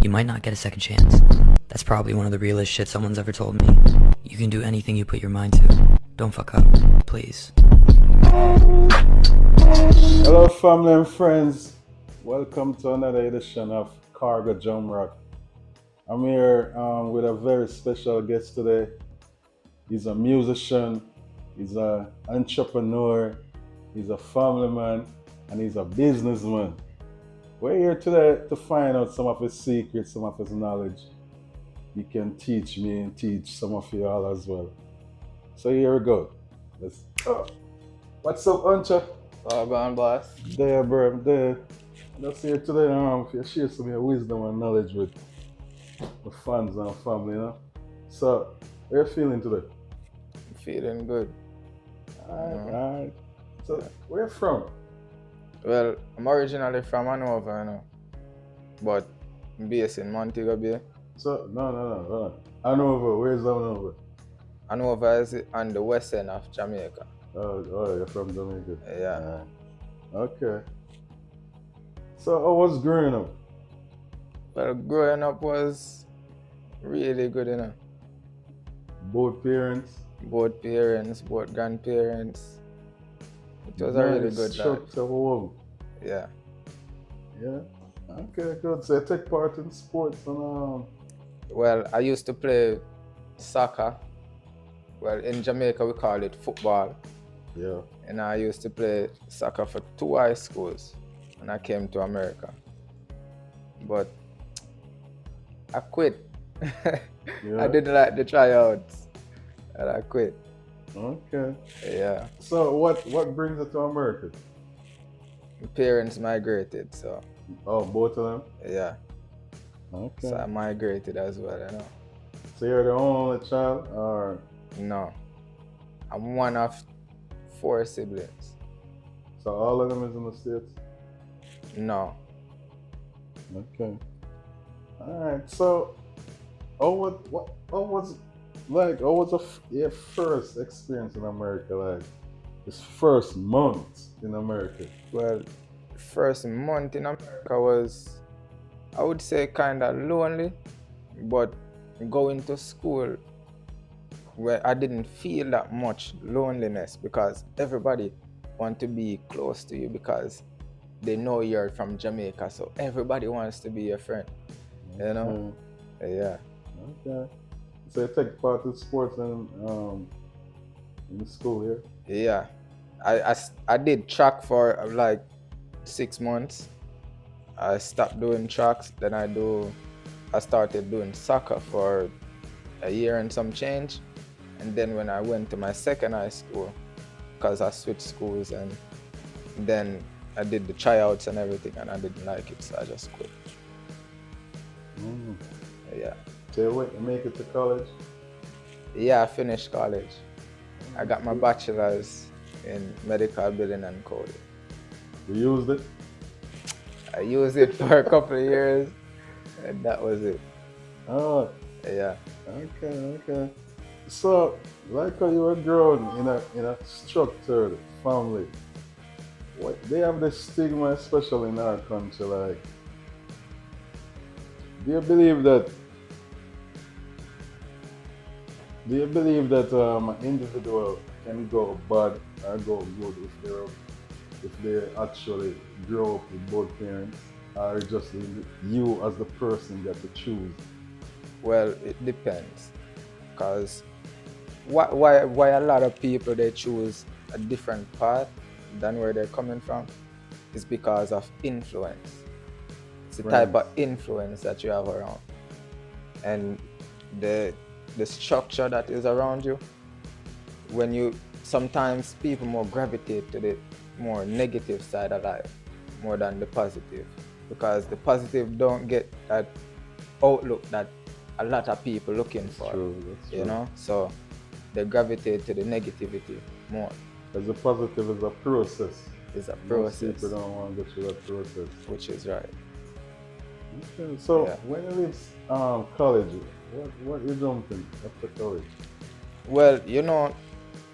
You might not get a second chance. That's probably one of the realest shit someone's ever told me. You can do anything you put your mind to. Don't fuck up, please. Hello, family and friends. Welcome to another edition of Cargo Jump Rock. I'm here with a very special guest today. He's a musician, he's an entrepreneur, he's a family man, and he's a businessman. We're here today to find out some of his secrets, some of his knowledge. He can teach me and teach some of you all as well. So here we go. Let's go. What's up, Ancha? Gone, boss. There, bro, I'm there. Just here today, if you share some of your wisdom and knowledge with the fans and family, you know. So, how you feeling today? Feeling good. Alright. So, where you from? Well, I'm originally from Hanover, you know, but I'm based in Montego Bay. So, no. Hanover, where's Hanover? Hanover is on the west end of Jamaica. Oh, you're from Jamaica. Yeah. Okay. So, how was growing up? Well, growing up was really good, you know. Both parents? Both parents, both grandparents. It was a really good life. To home. Yeah. Yeah. Okay, good. So, you take part in sports and Well, I used to play soccer. Well, in Jamaica we call it football. yeah. And I used to play soccer for 2 high schools when I came to America. But I quit. Yeah. I didn't like the tryouts, and I quit. Okay. Yeah, So, what brings you to America? my parents migrated, so Oh, both of them? yeah. Okay. So I migrated as well, you know. So you're the only child, or No, I'm one of 4 siblings. so all of them is in the States? No, Okay. All right. So, how was your first experience in America? Like, this first month in America? well, first month in America was, I would say, kind of lonely, but going to school where I didn't feel that much loneliness because everybody want to be close to you because they know you're from Jamaica, so everybody wants to be your friend, you know? Yeah. Okay. So you take part in sports in the school here? Yeah. I did track for like 6 months. I stopped doing tracks, then I started doing soccer for a year and some change. And then when I went to my second high school, because I switched schools, and then I did the tryouts and everything, and I didn't like it, so I just quit. Mm. Yeah. So you went to make it to college? Yeah, I finished college. I got my bachelor's in medical billing and coding. You used it? I used it for a couple of years, and that was it. Oh, Yeah. okay. So, like how you were grown in a structured family, what they have this stigma, especially in our country. Like, do you believe that? An individual can go bad or go good if they actually grow up with both parents, or just you as the person get to choose? Well, it depends, because why a lot of people they choose a different path than where they're coming from is because of influence. It's the type of influence that you have around, and the structure that is around you. When you sometimes people more gravitate to the more negative side of life more than the positive, because the positive don't get that outlook that a lot of people looking for. That's true. You know, so they gravitate to the negativity more. Because the positive is a process. It's a Most process, people don't want to go through that process. which is right. Okay. So Yeah. when you leave college, what you jumping after college? Well, you know,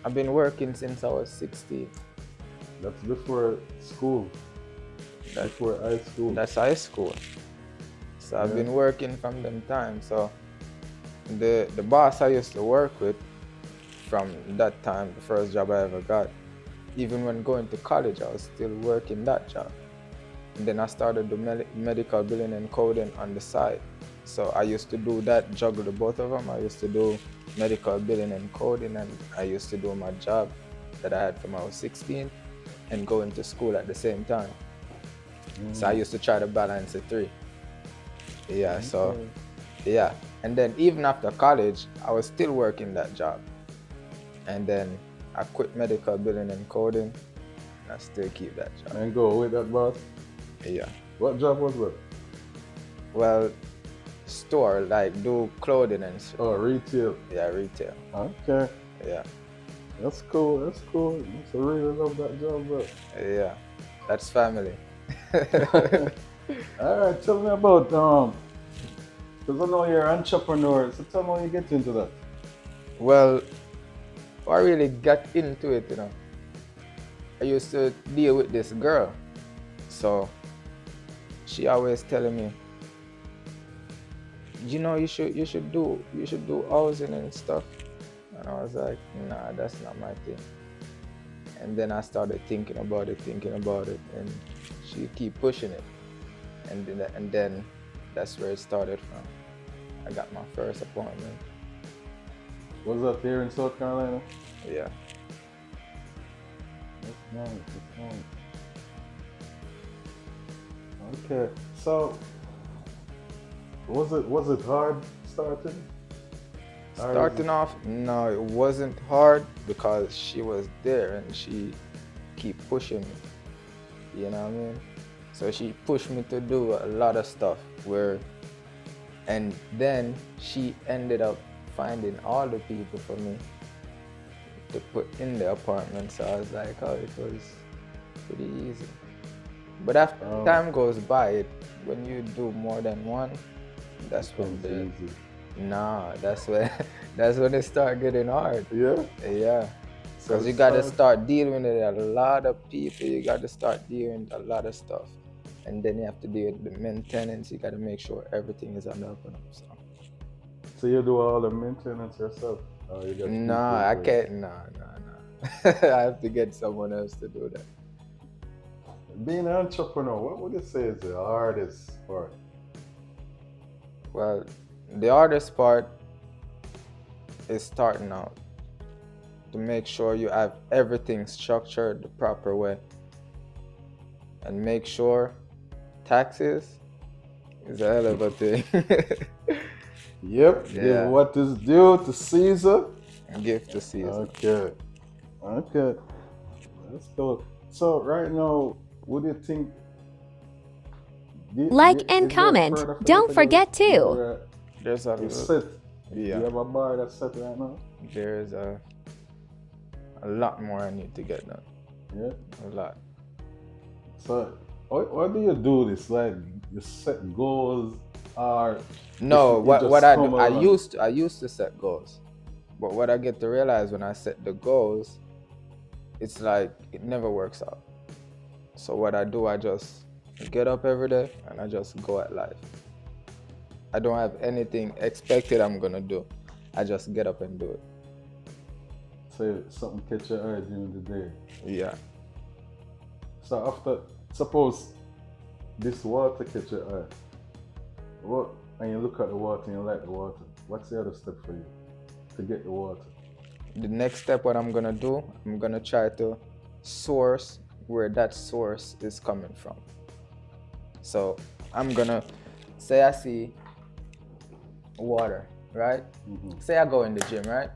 I've been working since I was 16. That's before school. Before high school. That's high school. So I've been working from them time. So the boss I used to work with from that time, the first job I ever got, even when going to college, I was still working that job. And then I started the medical billing and coding on the side. So I used to do that, juggle the both of them. I used to do medical billing and coding, and I used to do my job that I had from I was 16 and going to school at the same time. So I used to try to balance the three. Yeah, so yeah. And then even after college, I was still working that job. And then I quit medical billing and coding, and I still keep that job. And go with that, boss? Yeah. What job was that? Well, store, like do clothing and stuff. Oh, retail. Yeah, retail. Okay. Yeah. That's cool. That's cool. I really love that job, bro. Yeah. That's family. All right, tell me about because I know you're an entrepreneur. So tell me how you get into that. Well, I really got into it, you know. I used to deal with this girl, so she always telling me, you know, you should do housing and stuff. And I was like, nah, that's not my thing. And then I started thinking about it, and she keep pushing it. And then that's where it started from. I got my first appointment. Was that here in South Carolina? Yeah. That's nice. That's nice. Okay, so was it hard starting? Starting off, no, it wasn't hard because she was there and she keep pushing me. You know what I mean? So she pushed me to do a lot of stuff and then she ended up finding all the people for me to put in the apartment. So I was like, oh, it was pretty easy. But after time goes by, when you do more than one, that's when that's when it start getting hard. Yeah? Yeah. Because you gotta start dealing with a lot of people, you gotta start dealing with a lot of stuff. And then you have to deal with the maintenance, you gotta make sure everything is on the up and up. So you do all the maintenance yourself? Or you got I can't, no. I have to get someone else to do that. Being an entrepreneur, what would you say is the hardest part? Well, the hardest part is starting out. To make sure you have everything structured the proper way. And make sure taxes is a hell of a thing. Yep, Yeah. give what is due to Caesar. Give to Caesar. Okay. That's cool. So right now, what do you think? Like and comment. Don't forget to. There's a set. Yeah. You have a bar that's set right now? There's a lot more I need to get done. Yeah. A lot. So why do you do this? Like you set goals or No, you just what I come do, along? I used to set goals. But what I get to realize when I set the goals, it's like it never works out. So what I do, I just get up every day and I just go at life. I don't have anything expected I'm gonna do. I just get up and do it. Say something catch your eye during the day. Yeah. So after, suppose this water catch your eye. What? And you look at the water and you like the water. What's the other step for you to get the water? The next step, what I'm gonna do, I'm gonna try to source where that source is coming from. So I'm gonna say I see water, right? Mm-hmm. Say I go in the gym, right?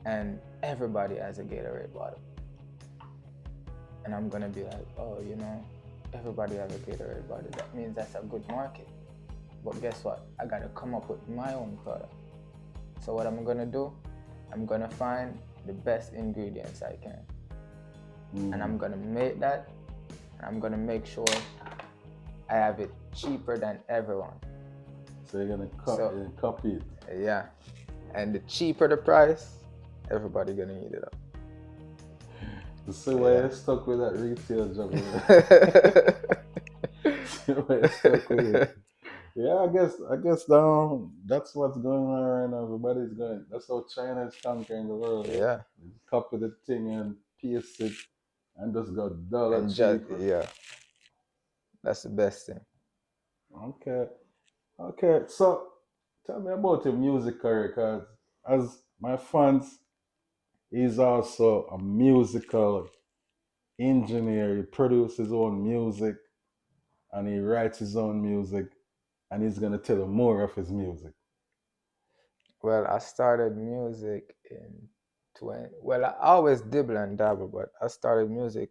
And everybody has a Gatorade bottle. And I'm gonna be like, oh, you know, everybody has a Gatorade bottle. That means that's a good market. But guess what? I gotta come up with my own product. So what I'm gonna do, I'm gonna find the best ingredients I can. And I'm gonna make that, and I'm gonna make sure I have it cheaper than everyone. So you're gonna copy it. Yeah. And the cheaper the price, everybody gonna eat it up. To see why you're stuck with that retail job. See why you're stuck with it. Yeah, I guess that's what's going on right now. Everybody's going. That's how China is conquering the world. Yeah. Copy the thing and paste it, and just got dollar And just cheaper. yeah, that's the best thing. Okay, okay. So tell me about your music career, cause as my fans, he's also a musical engineer. He produces his own music and he writes his own music, and he's gonna tell you more of his music. Well, I started music in 20. Well, I always dibble and dabble, but I started music,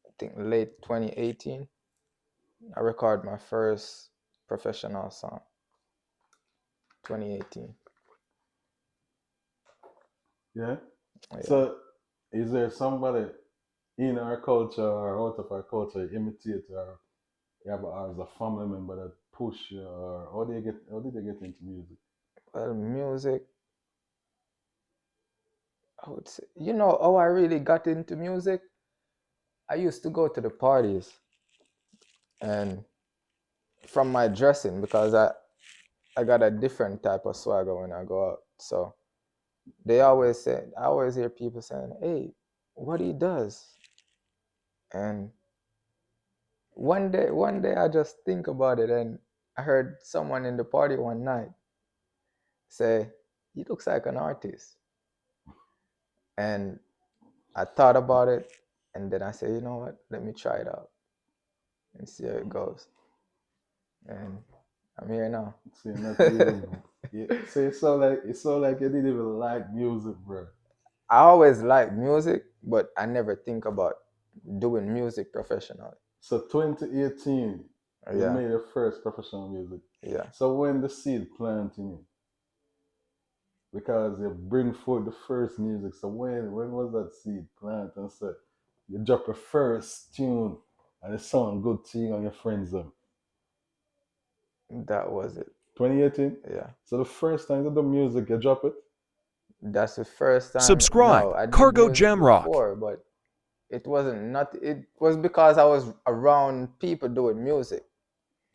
I think, late 2018. I recorded my first professional song, 2018. Yeah. Yeah. So, is there somebody in our culture or out of our culture you imitate, or you have as a family member that push you, or how did you get into music? Well, music, I would say, how I really got into music? I used to go to the parties, and from my dressing, because I got a different type of swagger when I go out. So I always hear people saying, "Hey, what he does?" And one day I just think about it, and I heard someone in the party one night say, "He looks like an artist." And I thought about it, and then I said, "You know what? Let me try it out and see how it goes." And I'm here now. See, not even. Yeah, so it's so like you didn't even like music, bro. I always liked music, but I never think about doing music professionally. So 2018, you Yeah, made your first professional music. yeah. So when the seed planting you, because you bring forth the first music. So when was that seed planted? And so you drop your first tune and it sound good to you and your friends them. That was it. 2018. Yeah. So the first time you did the music, you drop it. That's the first time. Subscribe, No, I did Cargo music Jamrock. before, but it wasn't not. It was because I was around people doing music.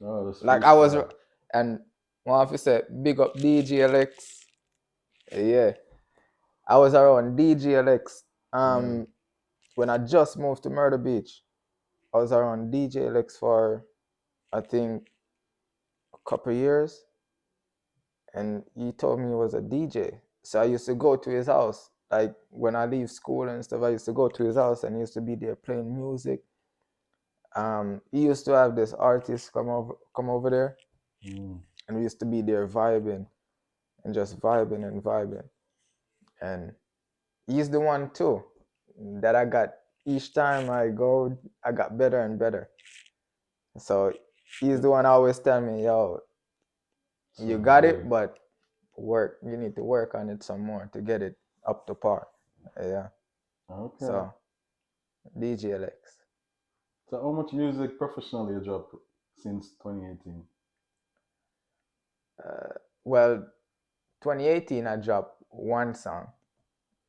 Oh, that's Like I was, freestyle. and one of you said, "Big up DJ Alex." Yeah, I was around DJ Alex. Yeah. When I just moved to Murder Beach, I was around DJ Alex for, I think, a couple years, and he told me he was a DJ. So I used to go to his house. Like when I leave school and stuff, I used to go to his house and he used to be there playing music. He used to have this artist come over there, Mm. and we used to be there vibing and just vibing and vibing. And he's the one too that I got each time I go, I got better and better. So he's the one always tell me, "Yo, you got it, but you need to work on it some more to get it up to par." Yeah. Okay. So DJ Alex. So how much music professionally you dropped since 2018? Well, 2018 I dropped one song.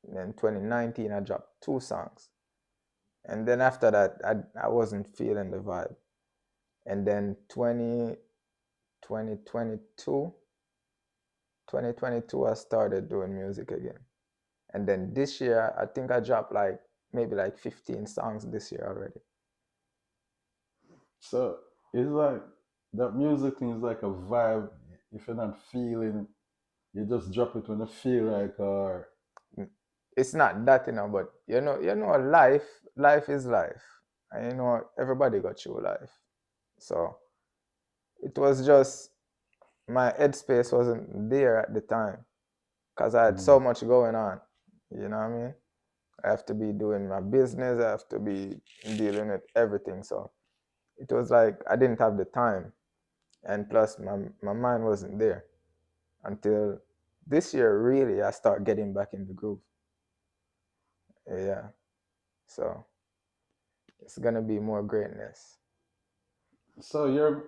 Then 2019 I dropped two songs. And then after that I wasn't feeling the vibe. And then 2022 I started doing music again. And then this year I think I dropped maybe 15 songs this year already. So it's like that music thing is like a vibe. If you're not feeling, you just drop it when you feel like, or It's not that, but life is life. And everybody got through life. So it was just my headspace wasn't there at the time because I had so much going on. You know what I mean? I have to be doing my business. I have to be dealing with everything. So it was like I didn't have the time. And plus my mind wasn't there until this year, really, I start getting back in the groove. Yeah. So it's going to be more greatness. so how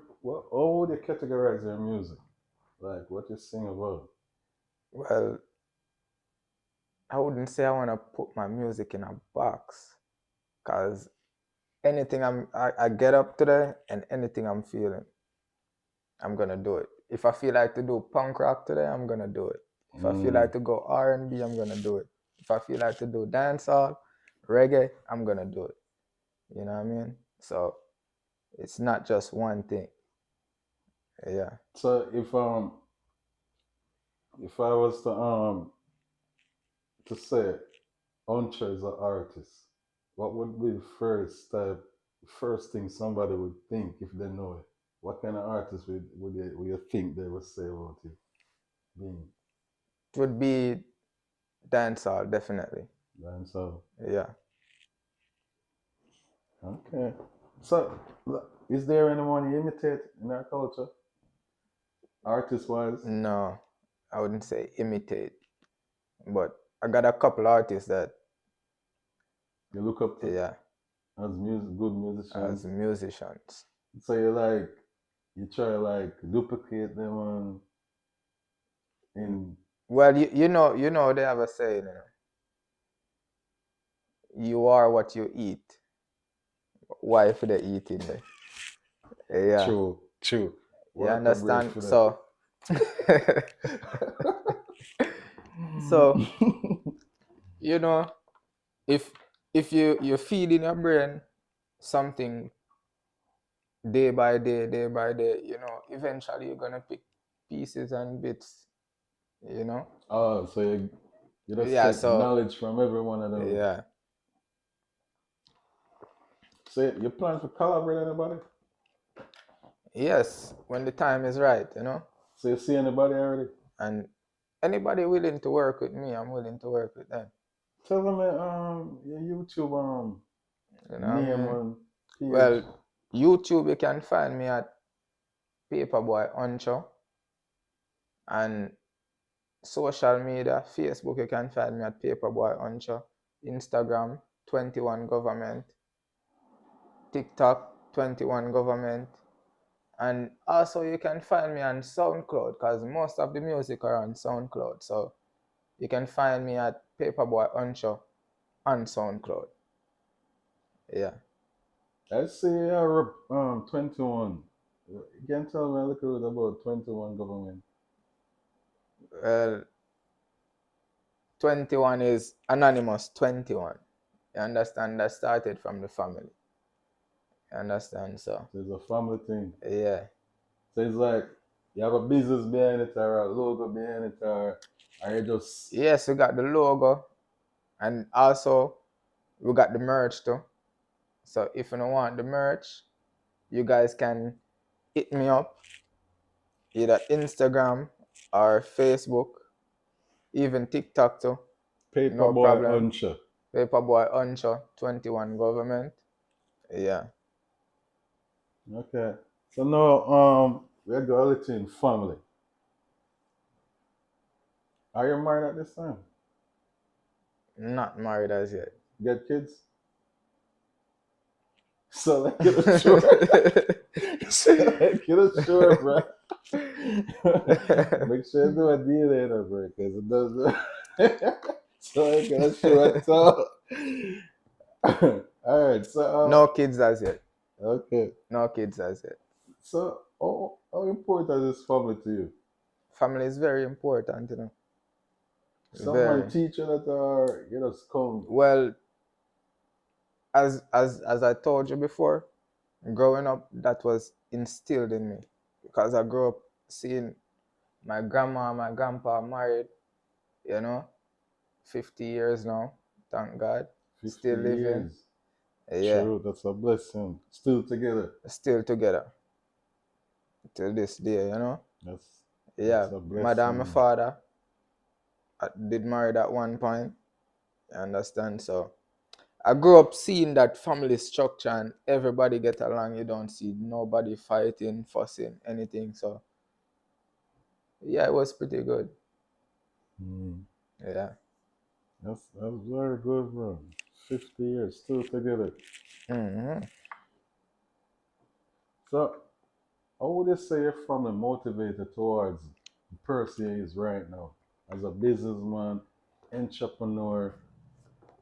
would you categorize your music? Like what you sing about? Well, I wouldn't say I want to put my music in a box because anything I get up today and anything I'm feeling, I'm gonna do it. If I feel like to do punk rock today, I'm gonna do it. If I feel like to go R&B, I'm gonna do it. If I feel like to do dancehall, reggae, I'm gonna do it. You know what I mean? So it's not just one thing. Yeah. So if I was to say Uncha is an artist, what would be the first thing somebody would think if they know it? What kind of artist would you think they would say about you being? It would be dancehall, definitely. Dancehall. Yeah. Okay. So, is there anyone you imitate in our culture? Artist-wise? No, I wouldn't say imitate, but I got a couple artists that You look up to? Yeah. As good musicians? As musicians. So you try like duplicate them in... Well, you know they have a saying, you are what you eat. Why for the eating there? Yeah. True. You understand? So so if you feed in your brain something day by day, eventually you're gonna pick pieces and bits, Oh, so you just take knowledge from every one of them. Yeah. So you plan to collaborate with anybody? Yes, when the time is right, So you see anybody already? And anybody willing to work with me, I'm willing to work with them. Tell them your YouTube name and page. Well, YouTube, you can find me at Paperboy Uncha. And social media, Facebook, you can find me at Paperboy Uncha. Instagram, 21 Government. TikTok, 21 Government. And also you can find me on SoundCloud, because most of the music are on SoundCloud. So you can find me at Paperboy Uncha on SoundCloud. Yeah. I see you're 21. You can tell me a little bit about 21 Government. Well, 21 is anonymous 21. You understand? That started from the family. You understand? So it's a family thing. Yeah. So it's like you have a business behind it or a logo behind it, or you just... Yes, we got the logo, and also we got the merch too. So if you don't want the merch, you guys can hit me up either Instagram or Facebook, even TikTok too. Paperboy Uncha. Paperboy Uncha, 21 Government. Yeah. Okay. So now we're going to in family. Are you married at this time? Not married as yet. Get kids? So like you're sure. So like you're sure, bro. Make sure you do a DNA though, bro, because it doesn't. So like you're sure at all. All right. So no kids as yet. Okay. No kids as yet. So how important is family to you? Family is very important, Someone teach you that, or you just come? Well, as I told you before, growing up, that was instilled in me, because I grew up seeing my grandma and my grandpa married, 50 years now, thank God. 50 still living. Years. Yeah. True, that's a blessing. Still together. Still together. Till this day, That's a blessing. My dad and my father did marry at one point. You understand? So I grew up seeing that family structure and everybody get along. You don't see nobody fighting, fussing, anything. So yeah, it was pretty good. Yeah. That's very good, bro. 50 years, still together. So how would you say your family motivated towards the person he is right now? As a businessman, entrepreneur,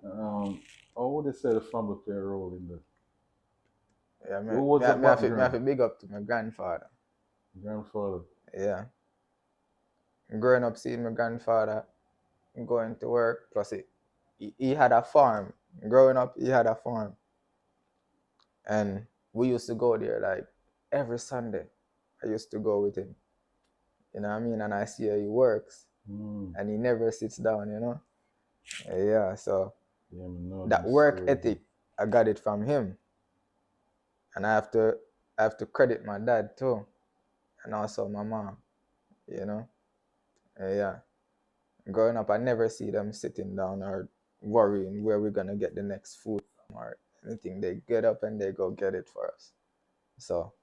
how would you say the family play a role in that? Yeah, I have to big up to my grandfather. Grandfather. Yeah. Growing up seeing my grandfather going to work, plus he had a farm. Growing up, he had a farm. And we used to go there like every Sunday. I used to go with him. You know what I mean? And I see how he works. And he never sits down, you know? Yeah, so Yeah, man, know that them work stories. ethic, I got it from him. And I have to credit my dad too. And also my mom, you know? Yeah. Growing up, I never see them sitting down or worrying where we're gonna get the next food from or anything. They get up and they go get it for us. So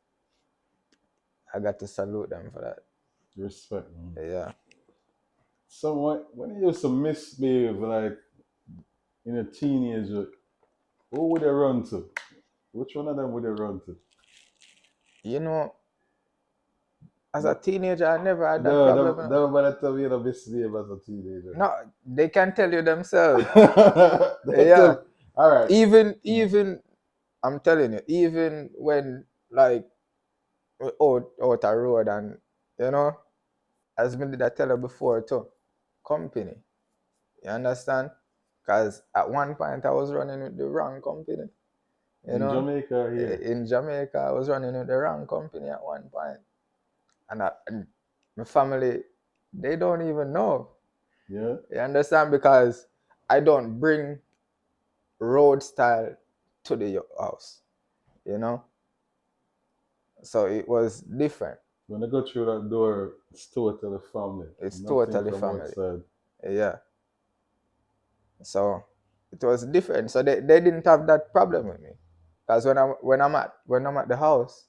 I got to salute them for that. Respect, man. Yeah. So when you used to misbehave, like in a teenager, who would they run to? Which one of them would they run to? You know, as a teenager, I never had that No, problem. nobody tell me you don't misbehave as a teenager. No, they can tell you themselves. They Yeah. tell- all right. Even I'm telling you, even when like out a road and you know, as me did I tell you before too, company. You understand? Because at one point I was running with the wrong company. You In know, Jamaica here. in Jamaica I was running with the wrong company at one point, and my family, they don't even know. Yeah. You understand? Because I don't bring road style to the house. You know, so it was different. When they go through that door, it's totally family. It's Nothing totally from family. outside. Yeah. So it was different. So they didn't have that problem with me. Because when I'm at the house,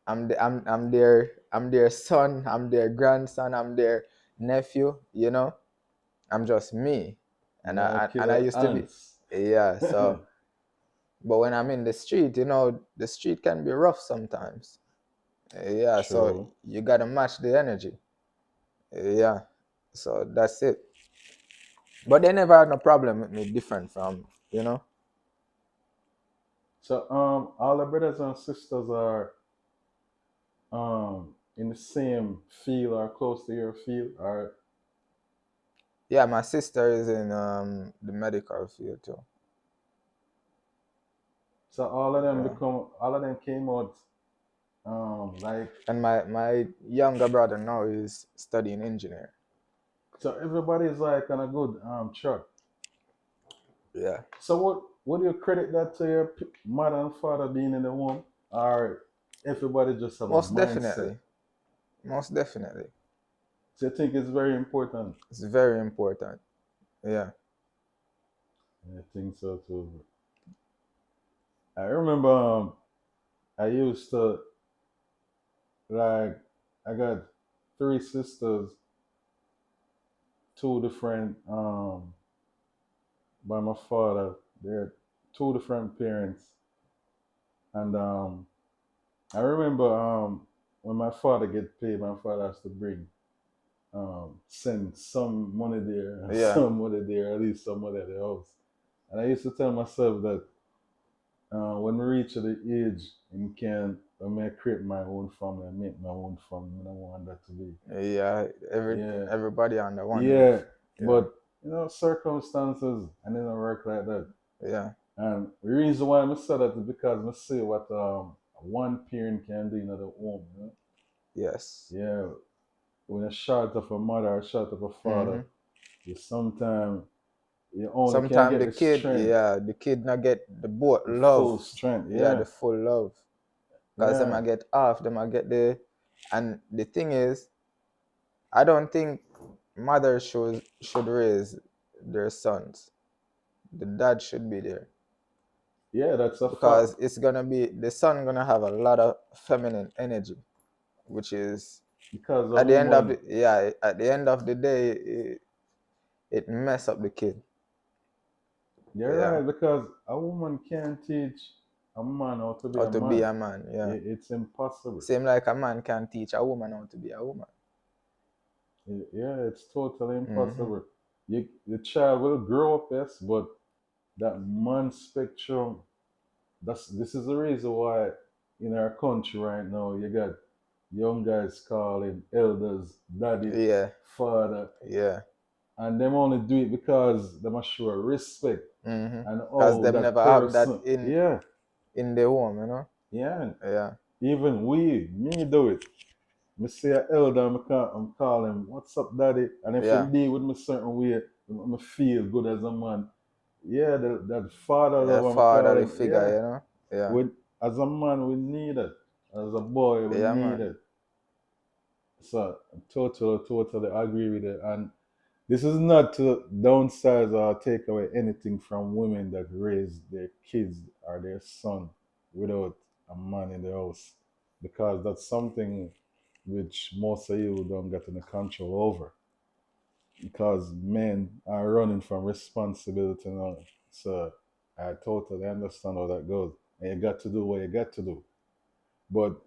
I'm their son, I'm their grandson, I'm their nephew, you know. I'm just me. And I used to be, yeah, so but when I'm in the street, you know, the street can be rough sometimes. Yeah, True. so you gotta match the energy. Yeah. So that's it. But they never had no problem with me different from, you know. So all the brothers and sisters are in the same field or close to your field, or Yeah, my sister is in the medical field too. so all of them Yeah. came out like, And my younger brother now is studying engineering. so everybody's like on a good track. Yeah. So what do you credit that to your mother and father being in the home, or everybody just have Most a mindset? definitely. Most definitely. So you think it's very important? It's very important. Yeah. I think so too. I remember I used to, like, I got 3 sisters, 2 different by my father. They're 2 different parents, and I remember when my father get paid, my father has to bring send some money there, and Yeah. some money there, at least some money at the house. And I used to tell myself that when we reach the age when I create my own family, I make my own family, I don't want that to be. Yeah. Everybody on the one. Yeah, roof. but you know, circumstances, and it don't work like that. Yeah. And the reason why I say that is because I see what one parent can do in the home. You know? Yes. Yeah, when a short of a mother or short of a father, you sometimes you only can Sometimes get the kid, strength, the kid not get the both the love. full strength. Yeah, Yeah, the full love. Because them yeah. I get half, them I get and the thing is, I don't think mothers should raise their sons. The dad should be there. Yeah, that's a Because fact. it's gonna be the son gonna have a lot of feminine energy, which is Because at the end of the day, it mess up the kid. You're Yeah. right, because a woman can't teach a man how to be How a to man. be a man, yeah. It's impossible. Same like a man can teach a woman how to be a woman. Yeah, it's totally impossible. The child will grow up, yes, but that man spectrum, this is the reason why in our country right now, you got young guys calling elders daddy, Yeah, father, yeah. and them only do it because they must show respect and Because oh them that never have that person, yeah, in the home, you know? yeah. Yeah. Even me do it. Me say a elder, I'm call him, what's up, daddy? And if Yeah. him deal with me certain way, me feel good as a man. Yeah, that father Yeah, love, I'm call fatherly him. figure, Yeah, you know? Yeah. as a man, we need it. As a boy, we Yeah, need man. it. So, I totally agree with it. And this is not to downsize or take away anything from women that raise their kids or their son without a man in the house, because that's something which most of you don't get any control over, because men are running from responsibility now. So I totally understand how that goes. And you got to do what you got to do. But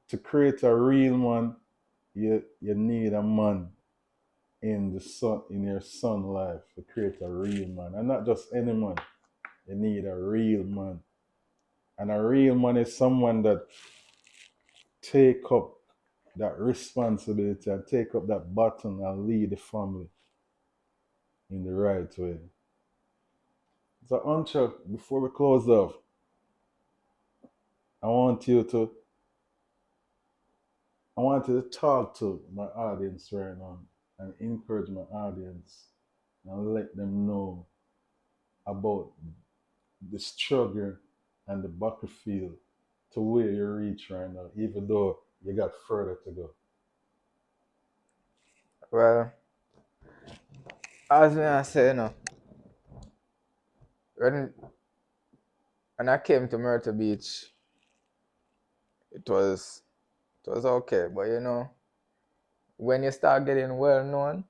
to create a real man, you need a man in your son life to create a real man. And not just any man. You need a real man. And a real man is someone that take up that responsibility and take up that baton and lead the family in the right way. So, Ancha, before we close off, I want you to I want you to talk to my audience right now and encourage my audience and let them know about the struggle and the battlefield to where you reach right now, even though you got further to go. Well, as I say, you know, when I came to Myrtle Beach, it was okay. But you know, when you start getting well known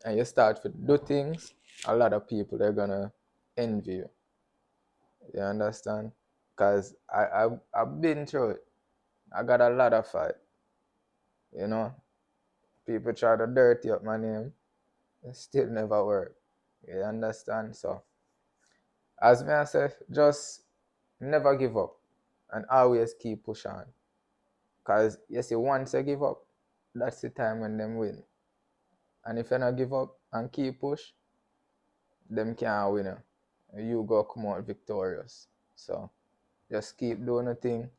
and you start to do things, a lot of people are gonna envy you. You understand? Because I've been through it. I got a lot of fight. You know, people try to dirty up my name. It still never work. You understand? So, as me I say, just never give up and always keep push on. Because you see, once you give up, that's the time when them win. And if you not give up and keep push, them can't win you. You go come out victorious. So just keep doing the thing.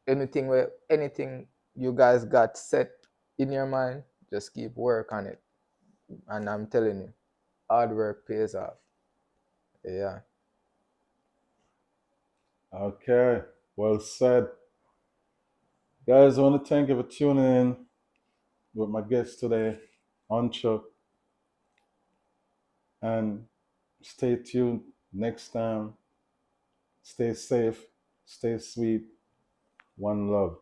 Anything you guys got set in your mind, just keep work on it. And I'm telling you, hard work pays off. Yeah. Okay, well said. Guys, I want to thank you for tuning in with my guest today, Ancho. And stay tuned next time. Stay safe, stay sweet. One love.